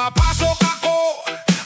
Pumapasok ako,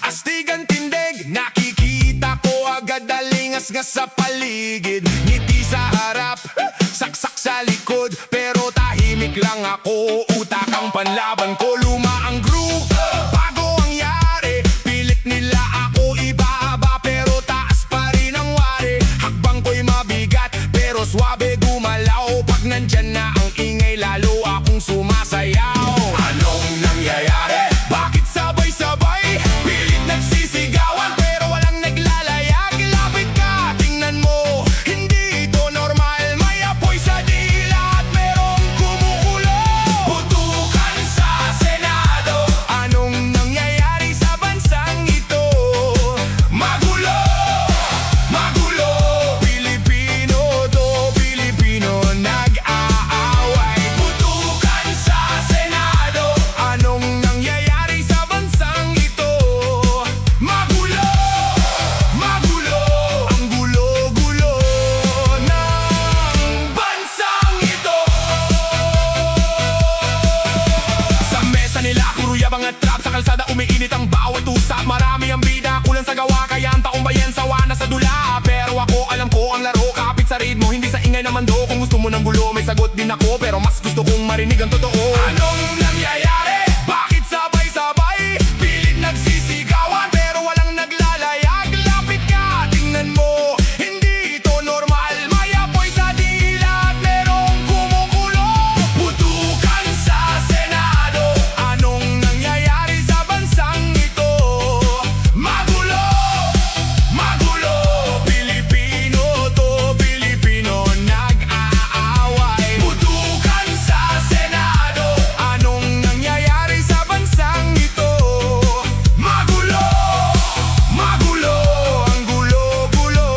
astig ang tindig. Nakikita ko agad dalingas nga sa paligid. Ngiti sa harap, saksak sa likod. Pero tahimik lang ako, utak ang panlaban ko. Luma ang groove, bago ang yari. Pilit nila ako ibaba, pero taas pa rin ang wari. Hakbang ko'y mabigat, pero swabe gumalaw. Pag nandyan na ang ingay, lalo akong sumasayaw. Anong nangyayari? Bakit sabay-sabay? Pilit nagsisigawan, pero walang naglalayag. Lapit ka, tingnan mo, hindi ito normal. May apoy sa dila at merong kumukulo. Putukan sa Senado. Anong nangyayari sa bansang ito? Magulo, magulo. Pilipino to, Pilipino nag-aaway. Putukan sa Senado. Anong nangyayari sa bansang ito? Magulo, magulo. Ang gulo-gulo ng bansang ito. Sa mesa nila puro yabang at trap. Sa kalsada umiinit ang bawat usap. Marami ang bida, kulang sa gawa. Kaya ang taong bayan sawa na sa dula. Pero ako alam ko ang laro, kapit sa ritmo, hindi sa ingay naman do. Kung gusto mo ng gulo, may sagot din ako. Pero mas gusto kong marinig ang totoo. Anong nangyayari? Bakit sabay-sabay? Pilit nagsisigawan, pero walang naglalayag. Lapit ka, tingnan mo, hindi ito normal. May apoy sa dila at merong kumukulo. Putukan sa Senado. Anong nangyayari sa bansang ito? Magulo, magulo. Pilipino to, Pilipino nag-aaway. Putukan sa Senado. Anong nangyayari sa bansang ito? Magulo, magulo. Ang gulo-gulo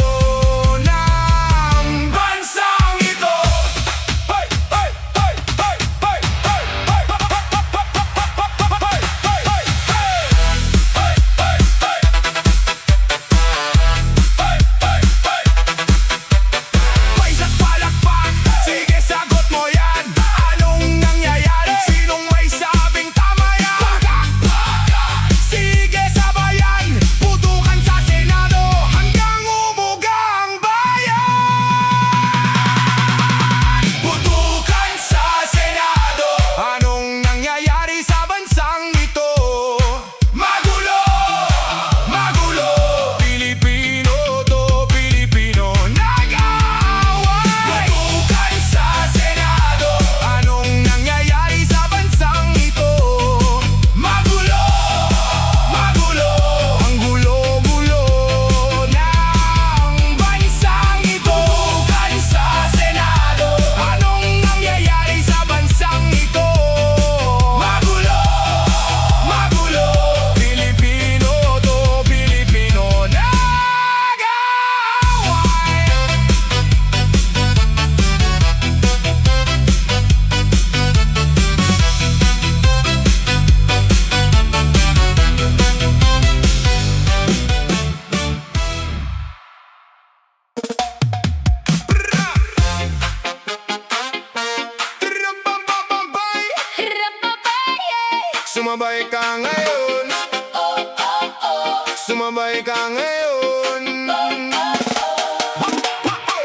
ng bansang ito. Hey, hey, hey, hey, hey, hey, hey, Paisa't palakpak, sige sagot mo yan. Anong nangyayari? Sinong may sabing tama yan? Sige sabayan, putukan sa Senado hanggang umugang bayan. Putukan sa Senado. Anong nangyayari sa bansang ito? Magulo, magulo. Pilipino to, Pilipino nag-aaway. Putukan sa Senado. Anong nangyayari sa bansang ito? Magulo, magulo. Ang gulo-gulo ng bansang ito. Putukan sa Senado. Anong nangyayari sa bansang ito? Magulo, magulo. Pilipino to, Pilipino nag-aaway. Sumabay ka ngayon. Sumabay ka ngayon.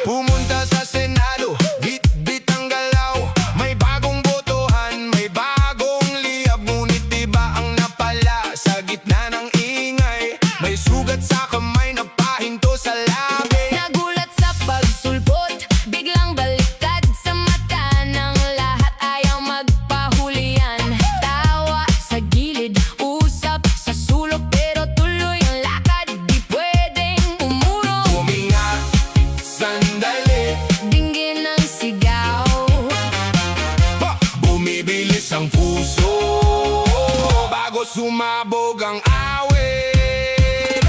Pumunta sa Senado, bit-bit ang galaw. May bagong botohan, may bagong liyab. Ngunit iba ang napala sa gitna ng ingay. May sugat sa kamay na pahinto sa labi. Nagulat sa pagsulpot, biglang baliktad sa mata ng lahat. Ayaw magpahulian, tawa sa gilid, usap sa sulok. Pero tuloy ang lakad, di pwedeng umurong. Huminga, sandali. Dinggin ang sigaw, Bumibilis ang puso bago sumabog ang awit.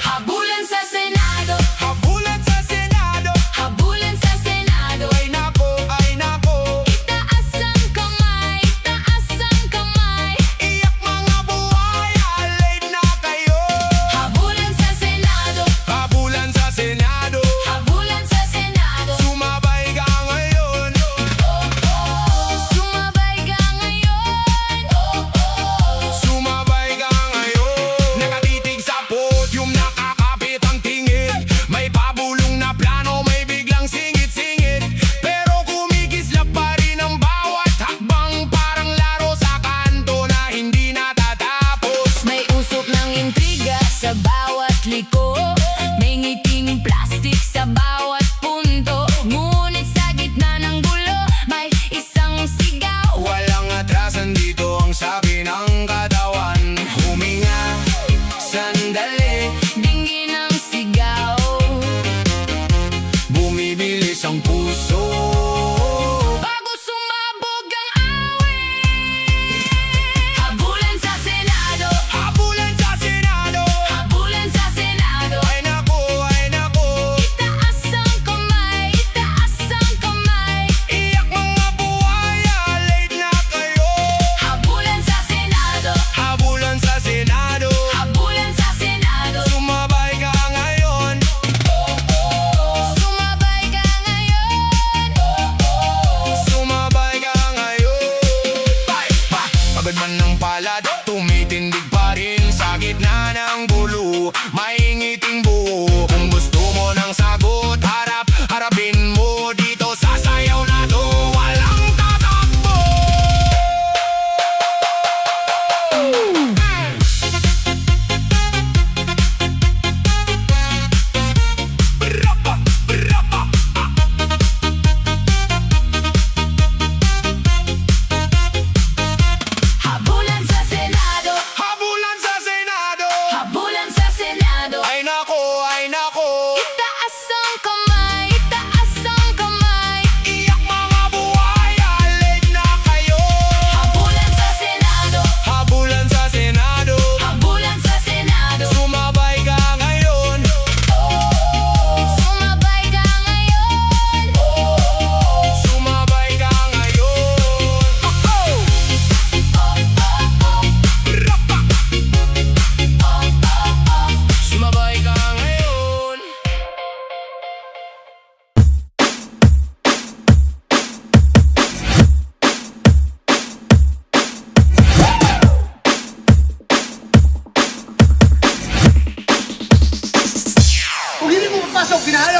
habulan sa Senado, Habulan sa Senado. habulan sa Senado. Ay nako, ay nako. Itaas ang kamay, taas ang kamay. Iyak mga buhay, alay na kayo. Habulan sa Senado, Habulan sa Senado. habulan sa Senado. Sumabay ka ngayon. Sumabay ka ngayon. Sumabay ka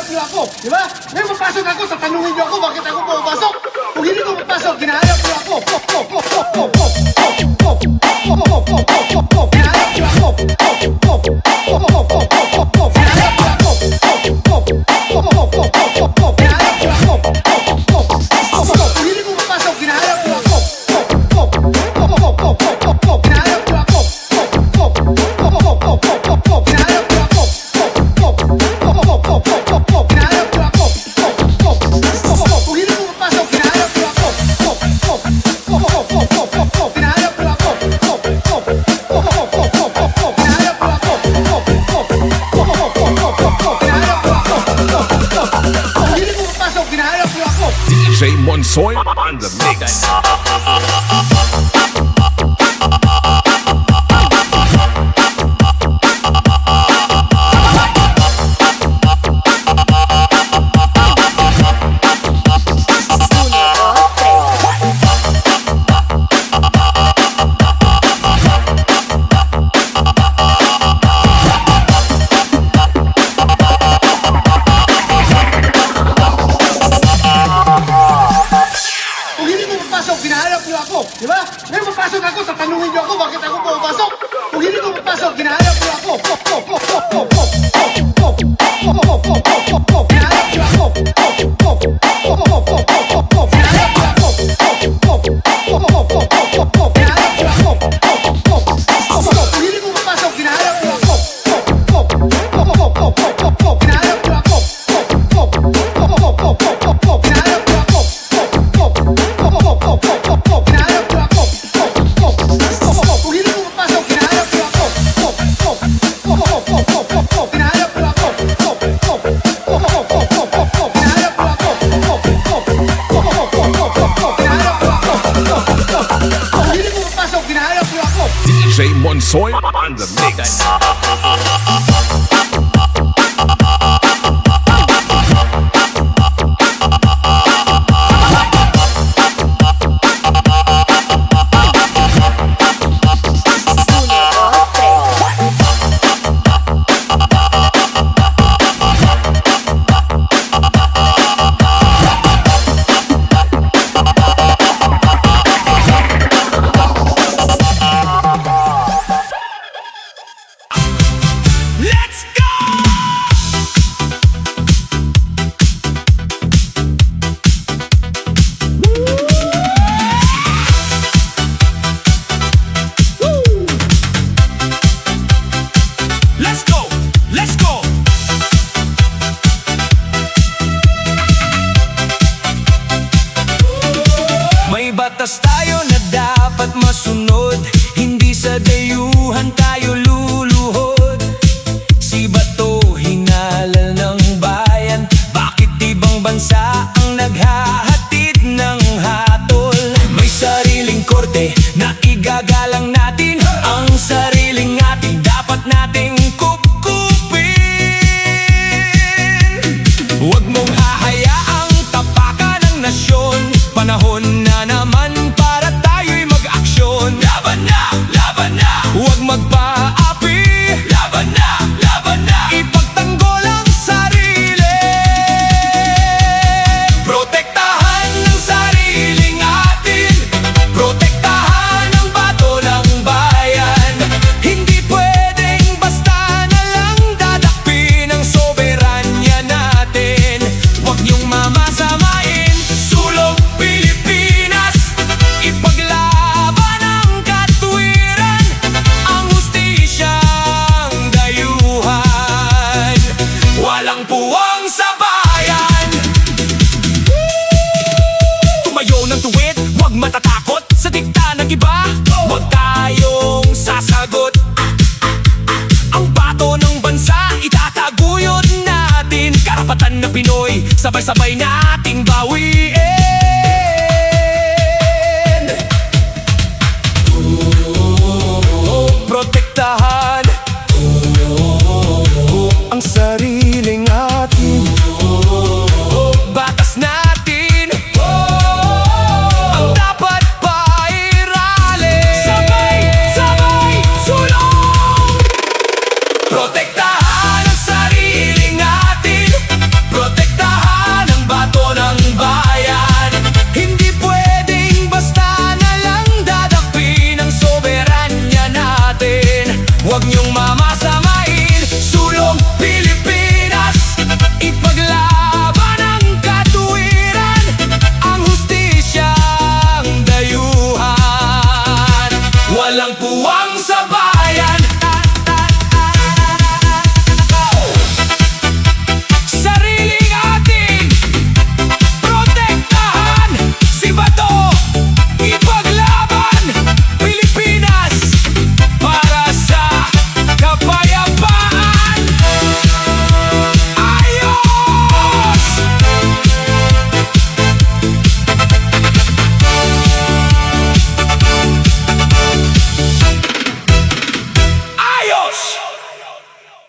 ginahanap niyo ako. Di ba? Ngayon papasok ako, tatanungin niyo ako bakit ako pumapasok. Kung hindi ko papasok, ginahanap niyo ako. Ginahanap niyo ako. Kung hindi ko papasok, ginahanap niyo ako. DJ Monsoy on the mix. Ginahanap niyo ako, di ba? Ngayon papasok ako, tatanungin niyo ako bakit ako pumapasok. Kung hindi ko papasok, ginahanap niyo ako. Ginahanap niyo ako. Ginahanap niyo ako. Kung hindi ko papasok, ginahanap niyo ako. Ginahanap niyo ako. DJ Monsoy on the mix. Batas tayo na dapat masunod, hindi sa dayuhan tayo luluhod. Si Bato hinala ng bayan, bakit ibang bansa ang naghahatid ng hatol? May sariling korte na igagalang natin, ang sariling atin dapat nating kupkupin. Huwag mong hahayaang tapakan ng nasyon, panahon na naman para tayo'y mag-aksyon. Laban na, laban na, huwag magpaapi. Laban na, laban na, ipagtanggol ang sarili. Protektahan ang sariling atin, protektahan ang bato ng bayan. Hindi pwedeng basta na lang dadakpin ang soberanya natin. Huwag niyong mamasamain, sulong Pilipinas, ipaglaban ang katwiran, ang hustisyang dayuhan. Walang puwang sa bayan. Tumayo ng tuwid, huwag matatakot sa dikta ng iba. Huwag tayong sasagot. Ang bato ng bansa itataguyod natin, karapatan na Pinoy sabay-sabay nating bawiin. Protektahan ang sariling atin, batas natin ang dapat pairalin. Sabay-sabay sulong. Protektahan ang sariling atin,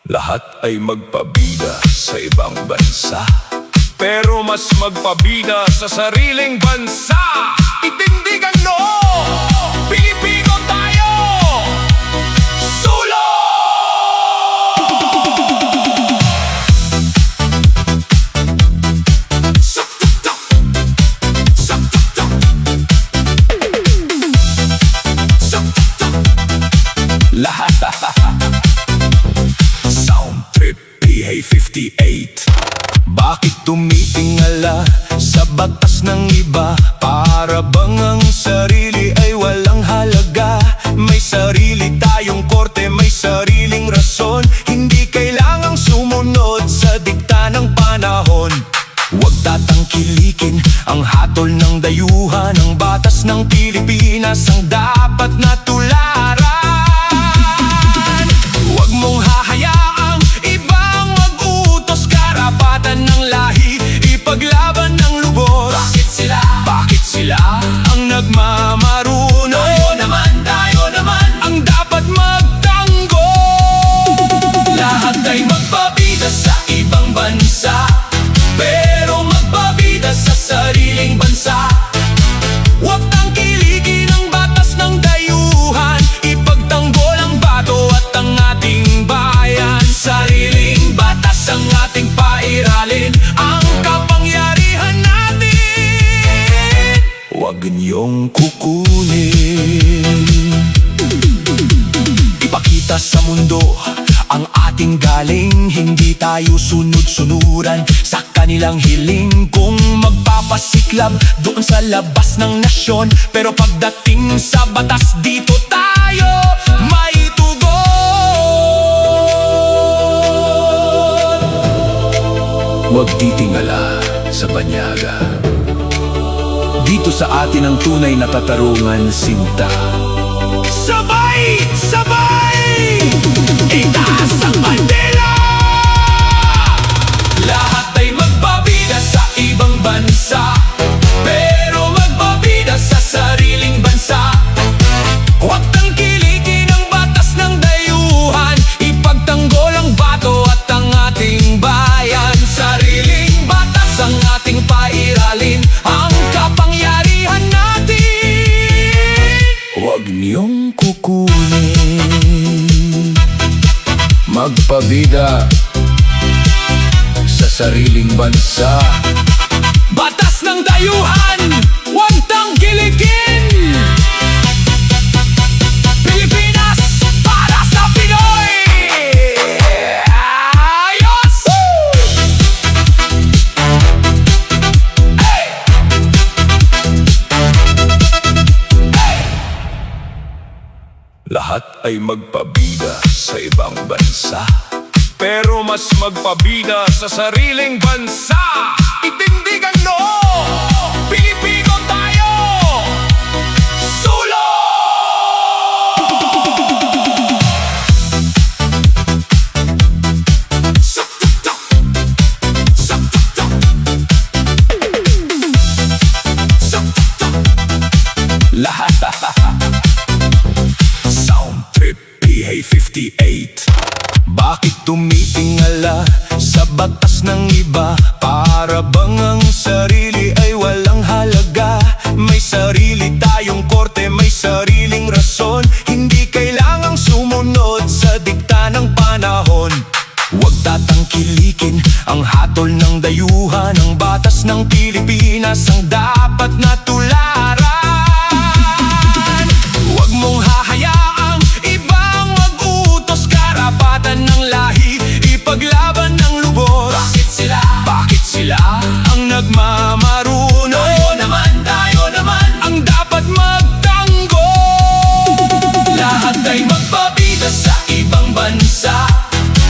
Lahat ay magpabida sa ibang bansa, pero mas magpabida sa sariling bansa. Itindigan noo, Pilipino tayo! Sulo! Lahat Sound Trip PA58. Bakit tumitingala sa batas ng iba? Para bang ang sarili ay walang halaga? May sarili tayong korte, may sariling rason. Hindi kailangang sumunod sa dikta ng panahon. Huwag tatangkilikin ang hatol ng dayuhan. Ang batas ng Pilipinas ang dapat na tularan. Huwag mong hahayaang ibang mag-utos. Karapatan ng lahi, ipaglaban ng lubos. Bakit sila? Bakit sila ang nagmamaruno? Tayo naman ang dapat magtanggol. Lahat ay magpabida sa ibang bansa, pero magpabida sa sariling bansa. Huwag tangkilikin ang batas ng dayuhan. Ipagtanggol ang bato at ang ating bayan. Sariling batas ang ating pairalin, ang kapangyarihan natin. Huwag niyong kukunin. Ipakita sa mundo ang ating galing. Hindi tayo sunod-sunuran sa kanilang hiling. Kung magpapasiklab doon sa labas ng nasyon, pero pagdating sa batas, dito tayo may tugon. Huwag titingala sa banyaga. Dito sa atin ang tunay na katarungan, sinta. Sabay! Sabay! Itaas ang bandera! Lahat ay magpabida sa ibang bansa, pero magpabida sa sariling bansa. Huwag tangkilikin ang batas ng dayuhan. Ipagtanggol ang bato at ang ating bayan. Sariling batas ang ating pairalin, ang kapangyarihan natin. Huwag niyong kukunin. Magpabida sa sariling bansa. Batas ng dayuhan, huwag tangkilikin. Pilipinas para sa Pinoy. Ayos! Hey! Hey! Lahat ay magpabida sa ibang bansa, pero mas magpabida sa sariling bansa. Itindigan noo, Pilipino tayo! Sulo! Lahat Sound Trip PA58. Bakit tumitingala sa batas ng iba? Para bang ang sarili ay walang halaga? May sarili tayong korte, may sariling rason. Hindi kailangang sumunod sa dikta ng panahon. Huwag tatangkilikin ang hatol ng dayuhan. Ang batas ng Pilipinas ang dapat na tularan. Huwag mong hahayaang ibang mag-utos. Karapatan ng lahi, ipaglaban ng lubos. Bakit sila? Bakit sila ang nagmamaruno? Tayo naman ang dapat magtanggol. Lahat ay magpabida sa ibang bansa,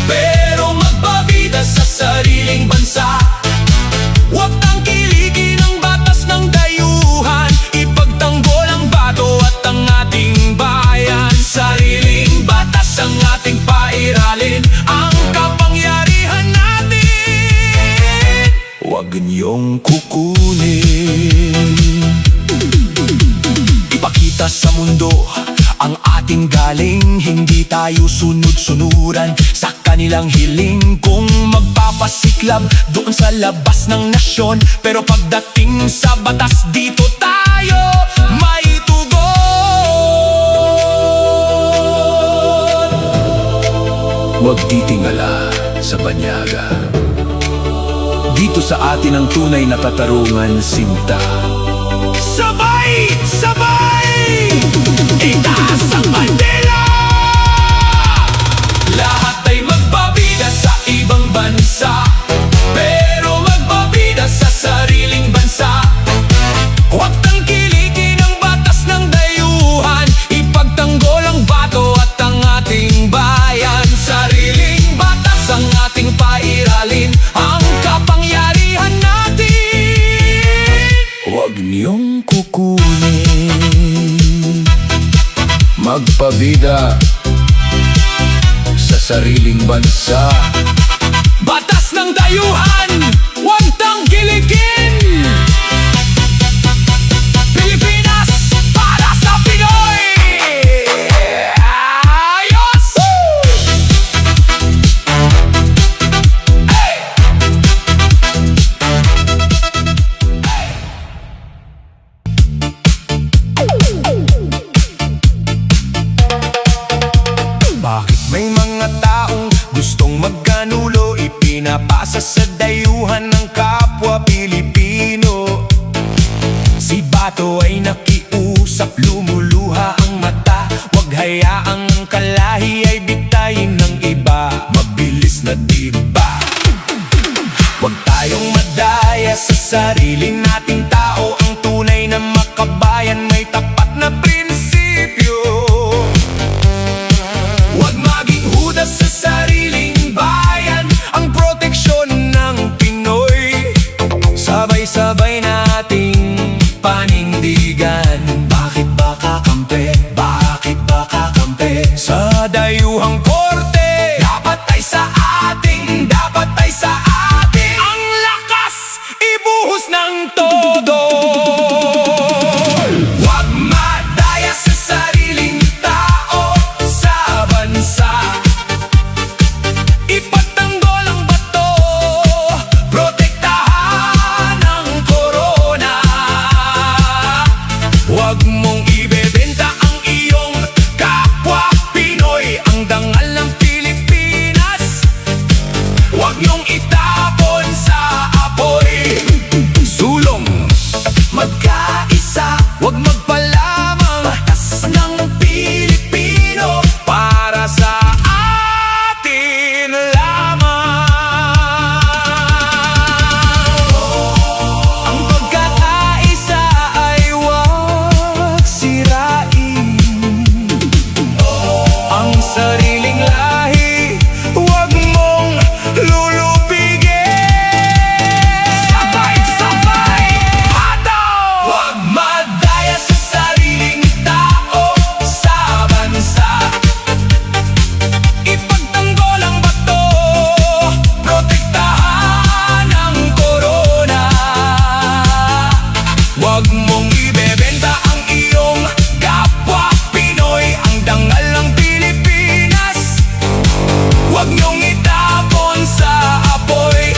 pero magpabida sa sariling bansa. Huwag tangkilikin ang batas ng dayuhan. Ipagtanggol ang bato at ang ating bayan. Sariling batas ang ating pairalin, ang kapangyarihan natin. Huwag niyong kukunin. Ipakita sa mundo ang ating galing. Hindi tayo sunod-sunuran sa kanilang hiling kung magpapasiklab doon sa labas ng nasyon. Pero pagdating sa batas, dito tayo may tugon. Huwag titingala sa banyaga, dito sa atin ang tunay na katarungan, sinta. Sabay! Sabay! Itaas ang bandera! Lahat ay magbabida sa ibang bansa, pero magbabida sa sariling bansa. Huwag tangkilikin ang batas ng dayuhan, ipagtanggol ang bato at ang ating bayan. Sariling batas ang ating pairalin, ang kapangyarihan natin. Huwag niyong kukunin, magpabida sa sariling bansa. Batas ng dayuhan, huwag tangkilikin. Pilipinas para sa Pinoy! Ayos! Hey! Bakit may mga taong gustong magkanulo, ipinapasa sa dayuhan ng kapwa Pilipino? Si Bato ay nakiusap, lumuluha ang mata. Huwag hayaang ang kalahi ay bitayin ng iba. Mabilis na diba? Huwag tayong madaya sa sarili nating tao. Ang tunay na makabayan may tapat na prinsipyo. Huwag maging hudas sa sariling bayan, ang proteksyon ng Pinoy. Sabay-sabay nating panindigan. Bakit ba kakampi? Bakit ba kakampi? Sa dayuhang korte, dapat ay sa ating, dapat ay sa ating. Ang lakas ibuhos ng todo. Huwag madaya sa sariling tao sa bansa, ipagtanggol ang bato, protektahan ang korona. Huwag mong ibebenta ang iyong kapwa Pinoy, ang dangal ng Pilipinas. Huwag niyong itapon sa apoy. Sulong, magkaisa, huwag magpalamang. Batas ng Pilipino para sa atin lamang. Ang pagkakaisa ay huwag sirain. Ang sariling lahi, huwag mong lulupigin. Sabay-sabay, hataw! Huwag madaya sa sariling tao sa bansa, ipagtanggol ang bato, protektahan ang korona. Huwag mong ibebenta ang iyong kapwa Pinoy, ang dangal ng Pilipinas. Huwag niyong itapon sa apoy.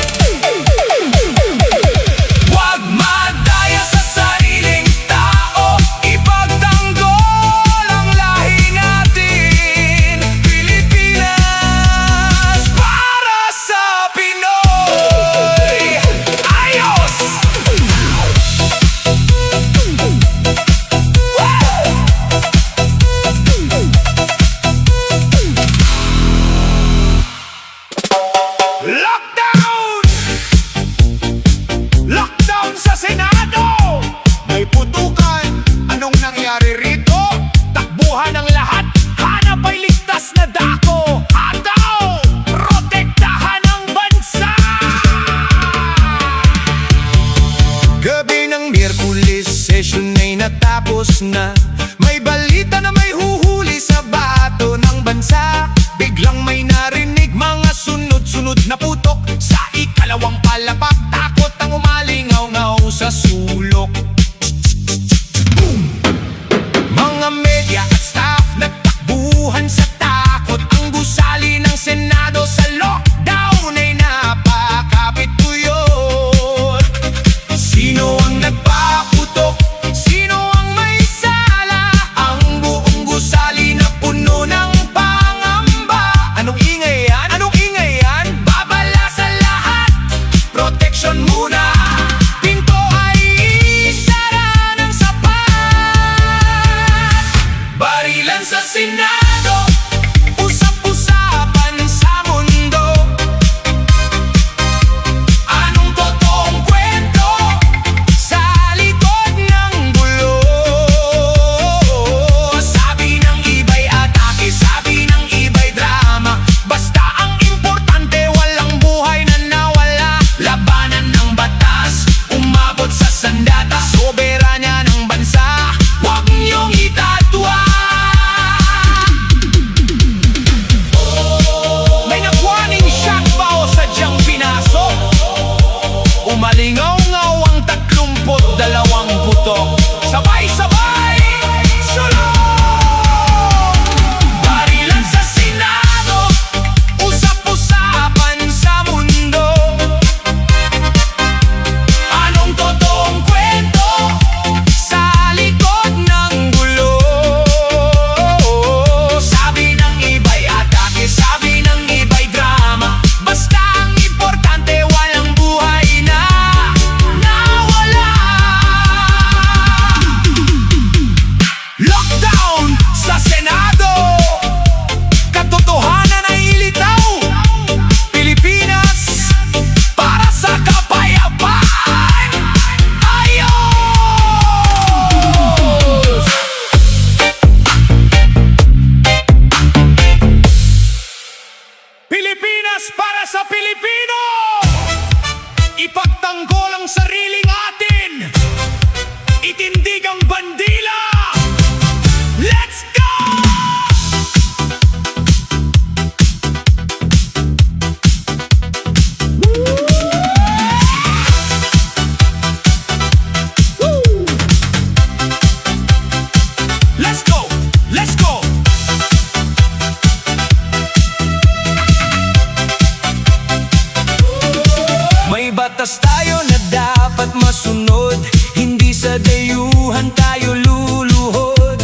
Huwag madaya sa sariling tao, ipagtanggol ang lahi natin. Pilipinas para sa Pinoy. Ayos! Lockdown! Lockdown sa Senado! May putukan, anong nangyari rito? Takbuhan ang lahat, hanap ay ligtas na dako. Hataw! Protektahan ang bansa! Gabi ng Miyerkules, session ay natapos na. May balita na may huhuli sa bato ng bansa. Biglang may narinig mga sunod-sunod na putok. Sa ikalawang palapak, takot ang umalingaw-ngaw sa sulok. Boom! Mga media at staff nagtakbuhan sa takot. Ang gusali ng Senado Pilipinas para sa Pilipino! Ipagtanggol ang sariling atin! Itindig ang bandila! Let's go! Let's go! Let's go! May batas tayo na dapat masunod, hindi sa dayuhan tayo luluhod.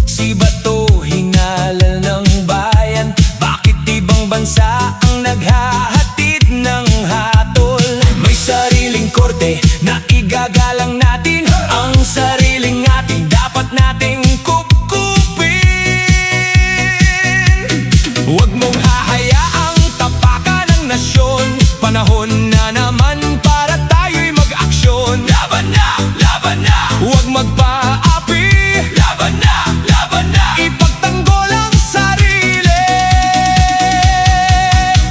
Si Bato hinala ng bayan, bakit ibang bansa ang naghahatid ng hatol? May sariling korte na igagalang natin, ang sariling atin dapat nating kupkupin. Huwag mong hahayaang tapakan ng nasyon, panahon na naman para tayo'y mag-aksyon. Laban na! Laban na! Huwag magpaapi! Laban na! Laban na! Ipagtanggol ang sarili!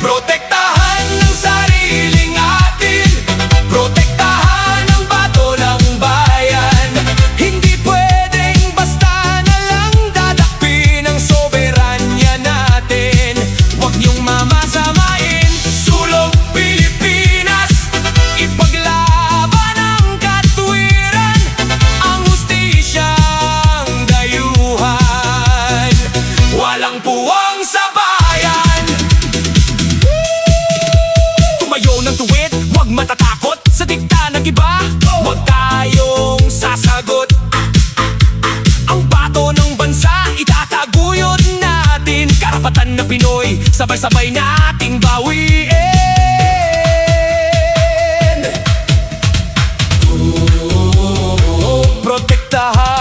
Protektahan ang sariling atin, protektahan ang bato ng bayan. Hindi pwedeng basta na lang dadakpin ang soberanya natin. Huwag niyong mamasamain, sulong Pilipinas, ipaglaban ang katwiran, ang hustisyang dayuhan. Walang puwang sa bayan. Tumayo ng tuwid, huwag matatakot sa dikta ng iba. Huwag tayong sasagot. Ang bato ng bansa, itataguyod natin. Karapatan na Pinoy, sabay-sabay nating bawiin. Protektahan